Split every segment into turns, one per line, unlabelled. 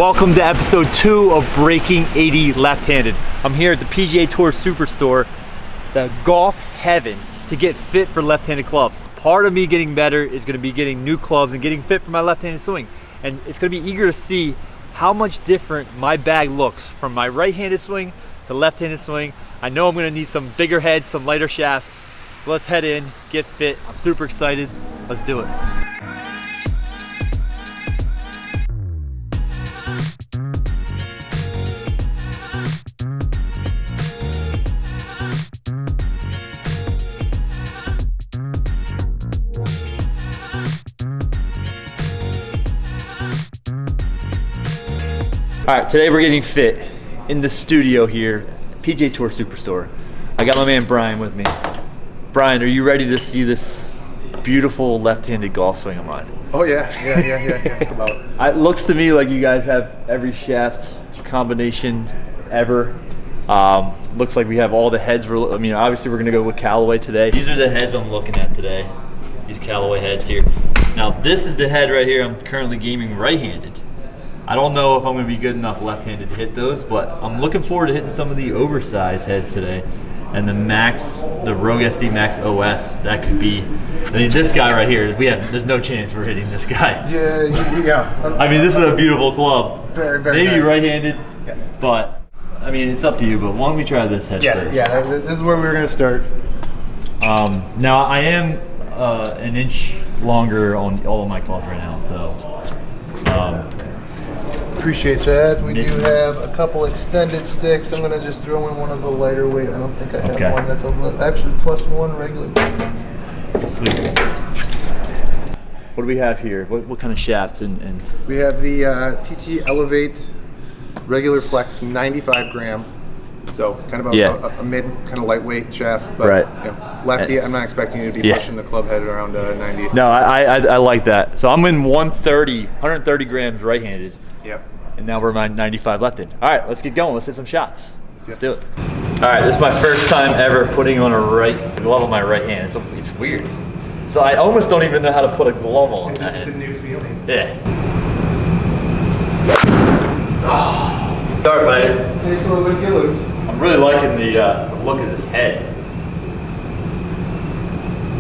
Welcome to episode 2 of Breaking 80 Left-Handed. I'm here at the PGA Tour Superstore, the golf heaven, to get fit for left-handed clubs. Part of me getting better is going to be getting new clubs and getting fit for my left-handed swing. And it's going to be eager to see how much different my bag looks from my right-handed swing to left-handed swing. I know I'm going to need some bigger heads, some lighter shafts. So let's head in, get fit. I'm super excited. Let's do it. All right, today we're getting fit in the studio here, PGA Tour Superstore. I got my man Brian with me. Brian, are you ready to see this beautiful left-handed golf swing I'm on?
Oh yeah.
It looks to me like you guys have every shaft combination ever. Looks like we have all the heads. I mean, obviously we're gonna go with Callaway today. These are the heads I'm looking at today. These Callaway heads here. Now this is the head right here. I'm currently gaming right-handed. I don't know if I'm going to be good enough left-handed to hit those, but I'm looking forward to hitting some of the oversized heads today. And the Rogue SD Max OS, that could be. I mean, this guy right here, there's no chance we're hitting this guy.
Yeah.
I mean, this is a beautiful club.
Very
Maybe
nice.
Right-handed, yeah. But I mean, it's up to you. But why don't we try this head first?
Yeah. This is where we were going to start.
Now I am an inch longer on all of my clubs right now, so.
Appreciate that. We do have a couple extended sticks. I'm going to just throw in one of the lighter weight. I don't think I have one that's actually +1 regular.
Sweet. What do we have here? What kind of shafts? And
we have the TT Elevate regular flex 95 gram. So kind of a mid kind of lightweight shaft. But,
right.
You know, lefty, I'm not expecting you to be pushing the club head around 90.
No, I like that. So I'm in 130 grams right-handed.
Yep.
And now we're 95 left-handed. All right, let's get going. Let's hit some shots. Let's do it. All right, this is my first time ever putting on a glove on my right hand. It's weird. So I almost don't even know how to put a glove on.
It's a new feeling.
Yeah. Sorry, buddy.
Takes a little bit to get loose.
I'm really liking the look of this head.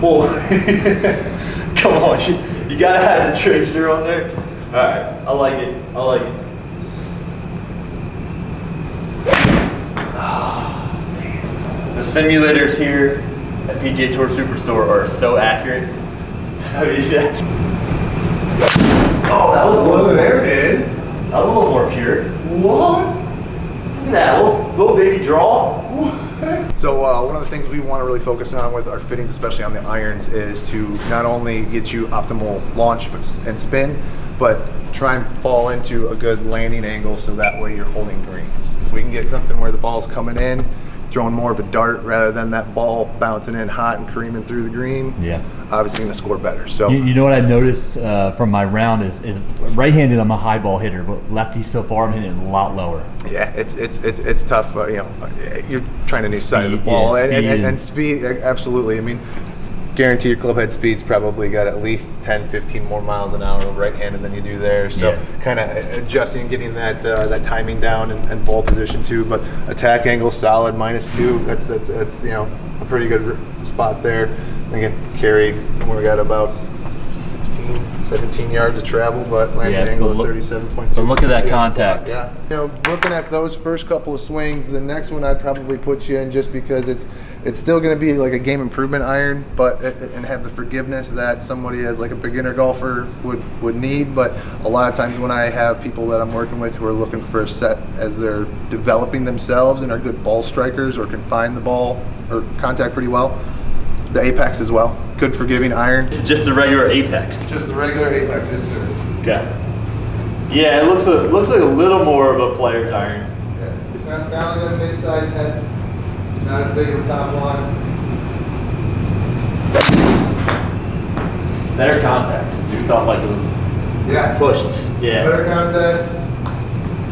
Whoa. Come on, you gotta have the tracer on there. All right, I like it. The simulators here at PGA Tour Superstore are so accurate. Oh, that was a little.
There it is.
That was a little more pure.
What?
Look at that little baby draw.
So one of the things we want to really focus on with our fittings, especially on the irons, is to not only get you optimal launch and spin, but try and fall into a good landing angle so that way you're holding greens. If we can get something where the ball's coming in, throwing more of a dart rather than that ball bouncing in hot and creaming through the green, obviously going to score better. So
you know what I noticed from my round is right-handed I'm a high ball hitter, but lefty so far I'm hitting it a lot lower.
Yeah, it's tough. You know, you're trying to new side of the ball and speed. Absolutely. I mean, guarantee your club head speed's probably got at least 10-15 more miles an hour right-handed than you do there. So kind of adjusting and getting that timing down and ball position too. But attack angle solid -2. That's you know, a pretty good spot there. Again, carry, we got about 17 yards of travel, but landing angle is 37.2.
So look at that contact.
Yeah. You know, looking at those first couple of swings, the next one I'd probably put you in just because it's still going to be like a game improvement iron, but and have the forgiveness that somebody as like a beginner golfer would need. But a lot of times when I have people that I'm working with who are looking for a set as they're developing themselves and are good ball strikers or can find the ball or contact pretty well, the Apex as well. Good forgiving iron.
It's just the regular Apex.
Just the regular Apex, yes sir.
Okay. Yeah, it looks like a little more of a player's iron.
Yeah. It's not like a mid-sized head. Not as big of a top line.
Better contact. Just felt like it was pushed. Yeah.
Better contact.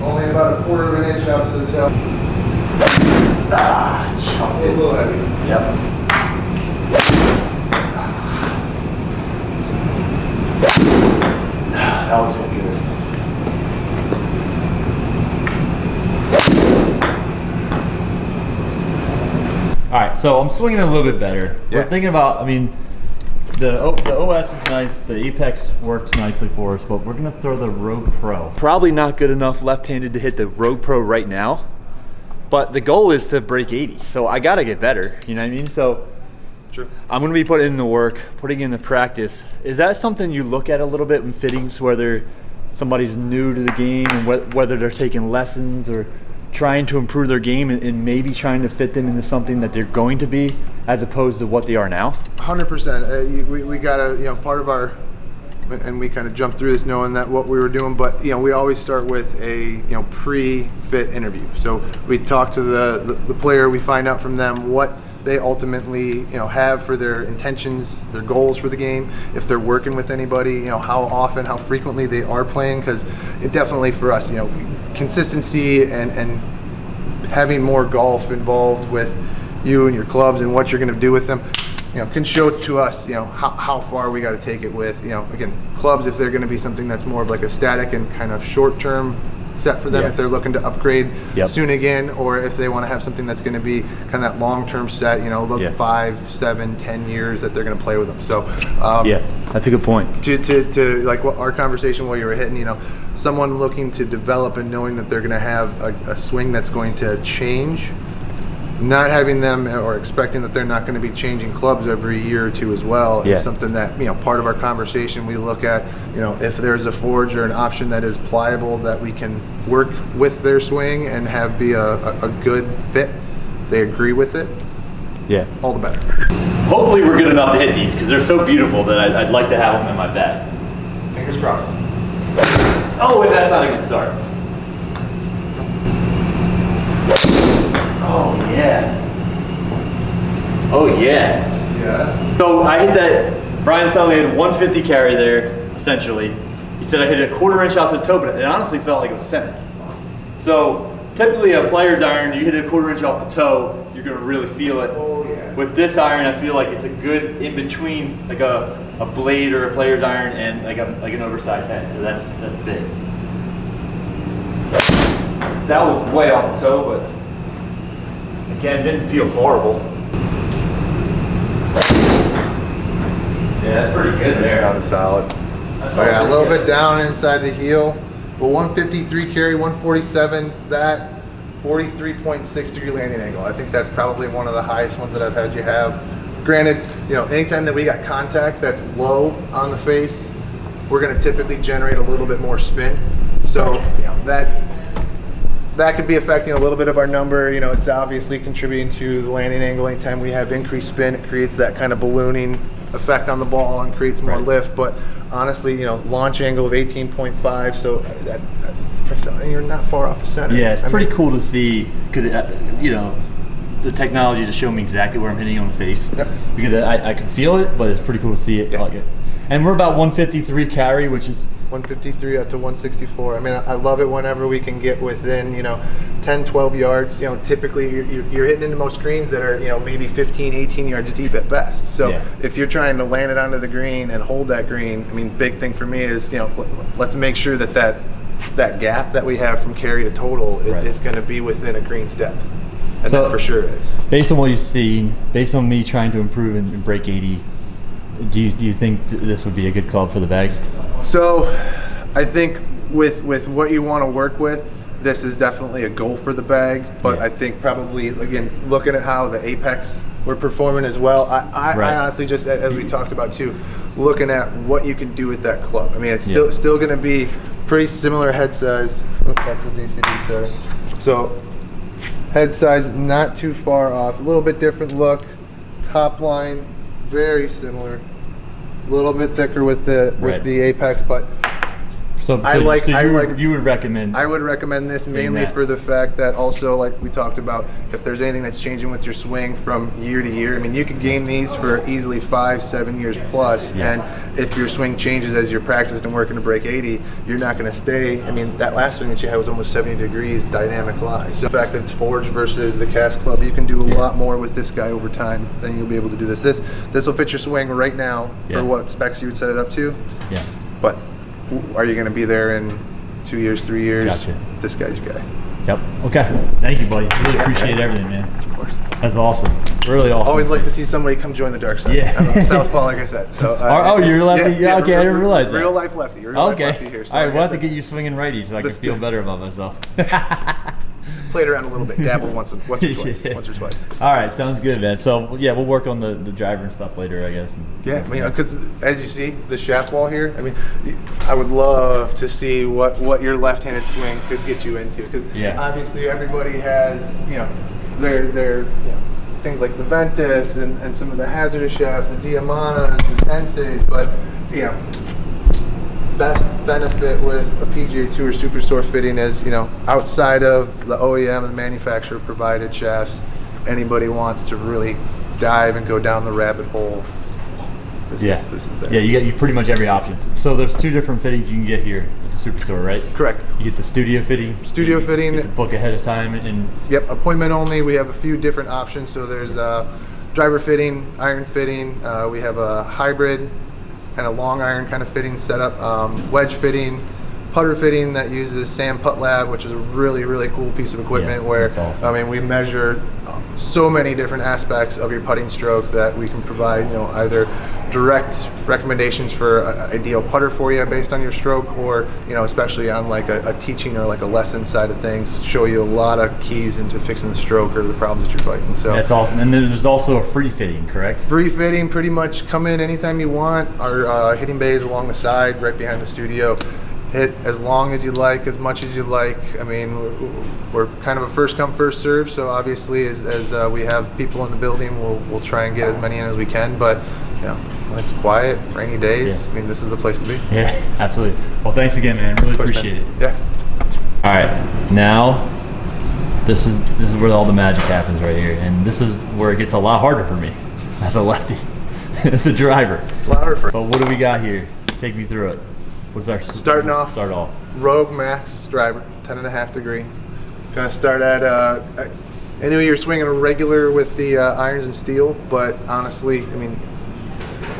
Only about 1/4 of an inch out to the tail. A little heavy.
Yep. That was so good. right, so I'm swinging it a little bit better.
Yeah.
We're thinking about, I mean, the OS is nice, the Apex works nicely for us, but we're gonna throw the Rogue Pro. Probably not good enough left-handed to hit the Rogue Pro right now, but the goal is to break 80, so I gotta get better, you know what I mean? So
Sure.
I'm gonna be putting in the work, putting in the practice. Is that something you look at a little bit in fittings, whether somebody's new to the game and whether they're taking lessons or trying to improve their game and maybe trying to fit them into something that they're going to be as opposed to what they are now?
100%. We got to, part of our, and we kind of jumped through this knowing that what we were doing, but, we always start with a, pre-fit interview. So we talk to the player, we find out from them what they ultimately, have for their intentions, their goals for the game, if they're working with anybody, how often, how frequently they are playing, because it definitely for us, consistency and having more golf involved with you and your clubs and what you're going to do with them, can show to us, how far we got to take it with, again, clubs, if they're going to be something that's more of like a static and kind of short-term set for them, if they're looking to upgrade soon again, or if they want to have something that's going to be kind of that long-term set, look 5, 7, 10 years that they're going to play with them. So
that's a good point.
To like what our conversation while you were hitting, someone looking to develop and knowing that they're going to have a swing that's going to change, not having them or expecting that they're not going to be changing clubs every year or two as well is something that, part of our conversation we look at, if there's a forge or an option that is pliable that we can work with their swing and have be a good fit, they agree with it, all the better.
Hopefully we're good enough to hit these because they're so beautiful that I'd like to have them in my bag.
Fingers crossed.
Oh, and that's not a good start. Oh yeah. Oh yeah.
Yes.
So I hit that, Brian's telling me I had 150 carry there, essentially. He said I hit a 1/4 inch out to the toe, but it honestly felt like it was centered. So typically a player's iron, you hit a 1/4 inch off the toe, you're gonna really feel it.
Oh yeah.
With this iron, I feel like it's a good in between, like a blade or a player's iron and like an oversized head. So that's big. That was way off the toe, but again, didn't feel horrible. Yeah, that's pretty good there.
That sounded solid. A little bit down inside the heel. But 153 carry, 147, that 43.6 degree landing angle. I think that's probably one of the highest ones that I've had you have. Granted, anytime that we got contact that's low on the face, we're going to typically generate a little bit more spin. So, that could be affecting a little bit of our number. It's obviously contributing to the landing angle. Anytime we have increased spin, it creates that kind of ballooning effect on the ball and creates more lift. But honestly, launch angle of 18.5, so that you're not far off the center.
Yeah, it's pretty cool to see, because the technology to show me exactly where I'm hitting on the face.
Yep.
Because I can feel it, but it's pretty cool to see it. Like it. And we're about 153 carry, which is
153 up to 164. I mean, I love it whenever we can get within, 10, 12 yards. Typically you're hitting into most greens that are, maybe 15, 18 yards deep at best. So if you're trying to land it onto the green and hold that green, I mean, big thing for me is, let's make sure that gap that we have from carry to total is going to be within a green's depth. And that for sure is.
Based on what you've seen, based on me trying to improve and break 80, do you think this would be a good club for the bag?
So I think with what you want to work with, this is definitely a goal for the bag. But I think probably, again, looking at how the Apex were performing as well, I honestly just, as we talked about too, looking at what you can do with that club. I mean, it's still going to be pretty similar head size. That's the DCD, sorry. So head size not too far off. A little bit different look. Top line very similar. A little bit thicker with the Apex, but
So you would recommend?
I would recommend this mainly for the fact that also, like we talked about, if there's anything that's changing with your swing from year to year, I mean, you could game these for easily 5-7 years plus, and if your swing changes as you're practicing and working to break 80, you're not going to stay. I mean, that last swing that you had was almost 70 degrees, dynamic lie. So the fact that it's forged versus the cast club, you can do a lot more with this guy over time than you'll be able to do this. This will fit your swing right now for what specs you would set it up to.
Yeah.
But are you going to be there in 2 years, 3 years?
Gotcha.
This guy's your guy.
Yep. Okay. Thank you, buddy. Really appreciate everything, man.
Of course.
That's awesome. Really awesome.
Always like to see somebody come join the dark side.
Yeah.
I'm Southpaw, like I said. So.
You're lefty. Yeah, okay, I didn't realize that.
Real life lefty. Real life lefty here. So
all right, we'll have to get you swinging righty so I can feel better about myself.
Played around a little bit, dabbled once or twice.
All right, sounds good, man. So yeah, we'll work on the driver and stuff later, I guess.
Yeah, because as you see, the shaft wall here. I mean, I would love to see what your left-handed swing could get you into, because obviously everybody has their things like the Ventus and some of the hazardous shafts, the Diamanas, the Tenseis, but best benefit with a PGA Tour Superstore fitting is, outside of the OEM and the manufacturer provided shafts, anybody wants to really dive and go down the rabbit hole. This is there.
Yeah, you get pretty much every option. So there's 2 different fittings you can get here at the Superstore, right?
Correct.
You get the studio fitting.
Studio fitting.
You get to book ahead of time.
Yep, appointment only. We have a few different options. So there's driver fitting, iron fitting. We have a hybrid, kind of long iron kind of fitting setup, wedge fitting, putter fitting that uses Sam Putt Lab, which is a really, really cool piece of equipment where, awesome. We measure so many different aspects of your putting stroke that we can provide, either direct recommendations for an ideal putter for you based on your stroke, or, especially on like a teaching or like a lesson side of things, show you a lot of keys into fixing the stroke or the problems that you're fighting. So
that's awesome. And then there's also a free fitting, correct?
Free fitting, pretty much come in anytime you want. Our hitting bay is along the side, right behind the studio. Hit as long as you like, as much as you like. I mean, we're kind of a first come, first serve. So obviously, as we have people in the building, we'll try and get as many in as we can. But when it's quiet, rainy days, I mean, this is the place to be.
Yeah, absolutely. Well, thanks again, man. Really appreciate it.
Yeah. All
right, now this is where all the magic happens right here, and this is where it gets a lot harder for me as a lefty, as a driver.
It's a lot harder.
But what do we got here? Take me through it. What's our
start off? Rogue Max driver, 10.5 degree. Gonna start at. I know you're swinging a regular with the irons and steel, but honestly, I mean,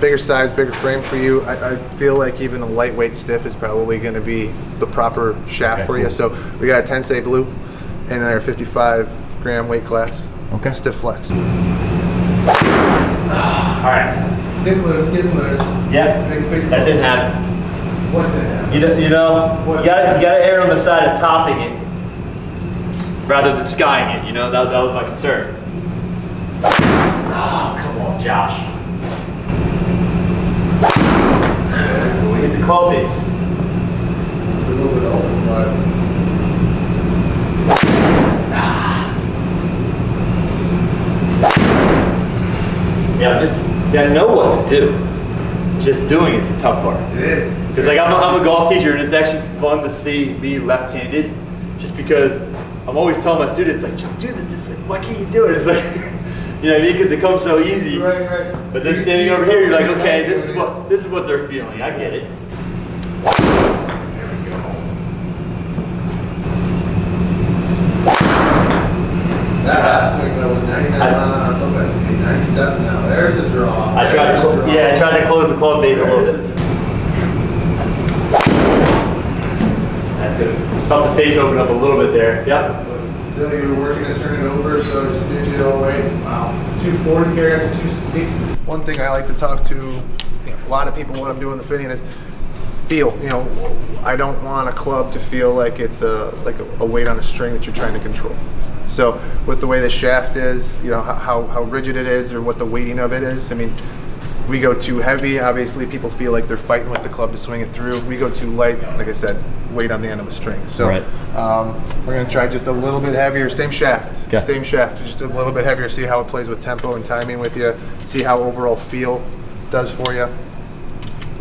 bigger size, bigger frame for you. I feel like even a lightweight stiff is probably going to be the proper shaft for you. So we got a Tensei Blue in our 55-gram weight class.
Okay.
Stiff flex.
All right.
Getting loose.
Yeah.
Big
that didn't happen.
What didn't happen?
You gotta err on the side of topping it rather than skying it. That was my concern. Oh, come on, Josh. Get the club base.
It's a little bit open, but.
I know what to do. Just doing it's the tough part.
It is.
Because I'm a golf teacher, and it's actually fun to see me left-handed, just because I'm always telling my students, like, just do this. Like, why can't you do it? It's like, because it comes so easy.
Right.
But then standing over here, you're like, okay, this is what they're feeling. I get it.
There we go. That last swing that was 99 miles an hour. That's 97 now. There's the draw.
I tried to close the club base a little bit. That's good. Felt the face open up a little bit there. Yep.
Still, you were working to turn it over, so just didn't get all the way. Wow. 240 carry up to 260. One thing I like to talk to a lot of people when I'm doing the fitting is feel. I don't want a club to feel like it's a weight on a string that you're trying to control. So with the way the shaft is, how rigid it is, or what the weighting of it is. I mean, we go too heavy, obviously people feel like they're fighting with the club to swing it through. We go too light, like I said, weight on the end of a string. So we're going to try just a little bit heavier, same shaft, just a little bit heavier, see how it plays with tempo and timing with you, see how overall feel does for you.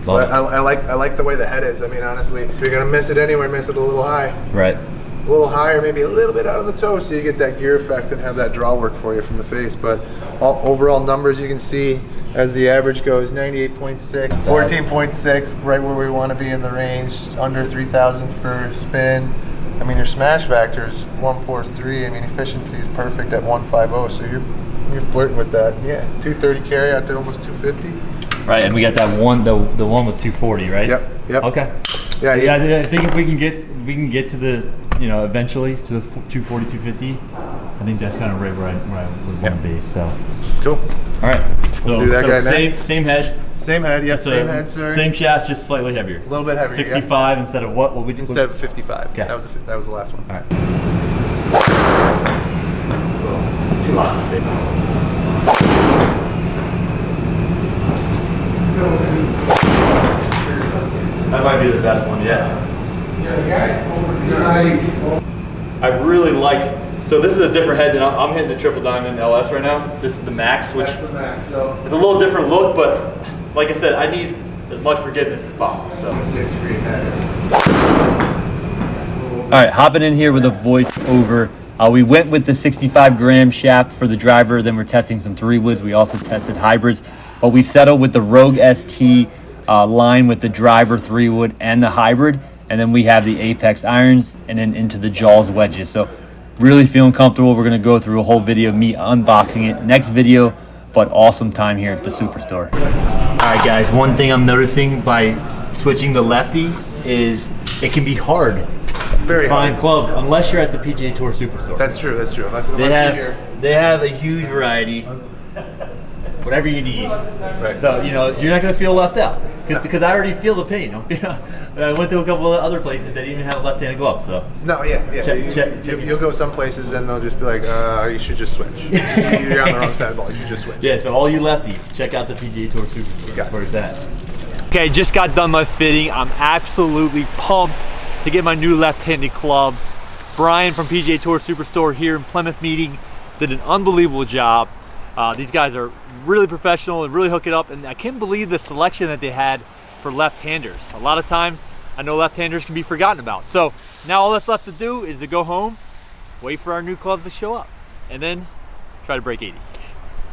But I like the way the head is. I mean, honestly, if you're going to miss it anywhere, miss it a little high.
Right.
A little higher, maybe a little bit out of the toe, so you get that gear effect and have that draw work for you from the face. But overall numbers you can see as the average goes, 98.6, 14.6, right where we want to be in the range, under 3,000 for spin. I mean, your smash factor is 143. I mean, efficiency is perfect at 150, so you're flirting with that. Yeah, 230 carry out there, almost 250.
Right, and we got that one, the one was 240, right?
Yep.
Okay. Yeah, I think if we can get to the, eventually to the 240, 250, I think that's kind of right where I would want to be. So
Cool.
all right. So,
do that guy next.
Same head.
Same head, yep,
So
same head, sir.
Same shaft, just slightly heavier.
A little bit heavier.
65 instead of what? What we
Instead of 55.
Okay.
That was the last one.
All right. Too hot. That might be the best one yet.
Nice.
I really like. So this is a different head than I'm hitting the Triple Diamond LS right now. This is the Max, which
That's the Max. So
it's a little different look, but like I said, I need as much forgiveness as possible. So.
6-degree head.
All right, hopping in here with a voiceover. We went with the 65-gram shaft for the driver. Then we're testing some 3-woods. We also tested hybrids, but we settled with the Rogue ST line with the driver 3-wood and the hybrid. And then we have the Apex irons and then into the Jaws wedges. So really feeling comfortable. We're going to go through a whole video of me unboxing it. Next video, but awesome time here at the Superstore. All right, guys, one thing I'm noticing by switching to lefty is it can be hard
Very
to find
hard.
clubs unless you're at the PGA Tour Superstore.
That's true. That's true. Unless
They have a huge variety, whatever you need.
Right.
So you're not going to feel left out because I already feel the pain. I went to a couple of other places that even have left-handed gloves. So
No, yeah. You'll go some places and they'll just be like, you should just switch. You're on the wrong side of the ball. You should just switch.
yeah, so all you lefties, check out the PGA Tour Superstore.
got it.
Where's that? Okay, just got done my fitting. I'm absolutely pumped to get my new left-handed clubs. Brian from PGA Tour Superstore here in Plymouth meeting did an unbelievable job. These guys are really professional and really hook it up, and I can't believe the selection that they had for left-handers. A lot of times I know left-handers can be forgotten about. So now all that's left to do is to go home, wait for our new clubs to show up, and then try to break 80.